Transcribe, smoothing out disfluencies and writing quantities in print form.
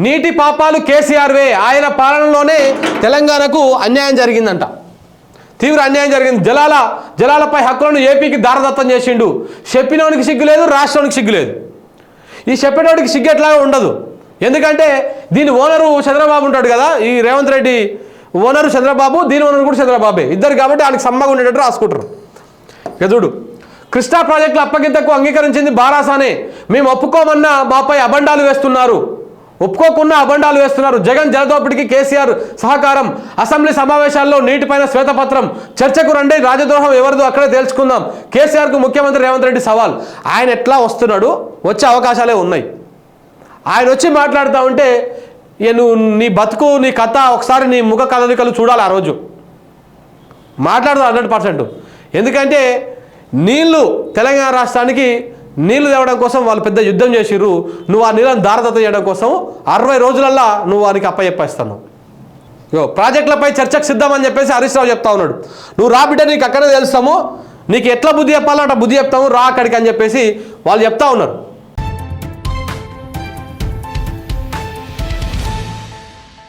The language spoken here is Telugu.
నీటి పాపాలు కేసీఆర్వే, ఆయన పాలనలోనే తెలంగాణకు అన్యాయం జరిగిందంట, తీవ్ర అన్యాయం జరిగింది. జలాలపై హక్కులను ఏపీకి దారదత్తం చేసిండు. చెప్పినోనికి సిగ్గు లేదు, రాష్ట్రానికి సిగ్గు లేదు. ఈ చెప్పేటోడికి సిగ్గు ఎట్లా ఉండదు, ఎందుకంటే దీని ఓనరు చంద్రబాబు ఉంటాడు కదా, ఈ రేవంత్ రెడ్డి ఓనరు చంద్రబాబు, దీని ఓనరు కూడా చంద్రబాబే, ఇద్దరు కాబట్టి ఆయనకు సమ్మగా ఉండేటట్టు రాసుకుంటారు. చూడు, కృష్ణా ప్రాజెక్టుల అప్పగింతకు అంగీకరించింది బారాసానే, మేము ఒప్పుకోమన్నా మాపై అబండాలు వేస్తున్నారు, ఒప్పుకోకుండా అబండాలు వేస్తున్నారు. జగన్ జలదోపిడికి కేసీఆర్ సహకారం, అసెంబ్లీ సమావేశాల్లో నీటిపైన శ్వేతపత్రం, చర్చకు రండి, రాజద్రోహం ఎవరిదో అక్కడే తేల్చుకుందాం. కేసీఆర్కు ముఖ్యమంత్రి రేవంత్ రెడ్డి సవాల్. ఆయన ఎట్లా వస్తున్నాడు, వచ్చే అవకాశాలే ఉన్నాయి. ఆయన వచ్చి మాట్లాడుతూ ఉంటే నువ్వు నీ బతుకు నీ కథ ఒకసారి నీ ముఖ కదలికలు చూడాలి. ఆ రోజు మాట్లాడదాం 100%. ఎందుకంటే నీళ్లు తెలంగాణ రాష్ట్రానికి నీళ్లు తేవడం కోసం వాళ్ళు పెద్ద యుద్ధం చేసిర్రు. నువ్వు ఆ నీళ్ళని దారదత్తం చేయడం కోసం 60 రోజులల్లా నువ్వు వానికి అప్పచెప్పేస్తాను. ప్రాజెక్టులపై చర్చకు సిద్ధమని చెప్పేసి హరీష్ రావు చెప్తా ఉన్నాడు. నువ్వు రా బిడ్డ, నీకు అక్కడే తెలుస్తాము, నీకు ఎట్లా బుద్ధి చెప్పాలో అట్లా బుద్ధి చెప్తాము, రా అక్కడికి అని చెప్పేసి వాళ్ళు చెప్తా ఉన్నారు.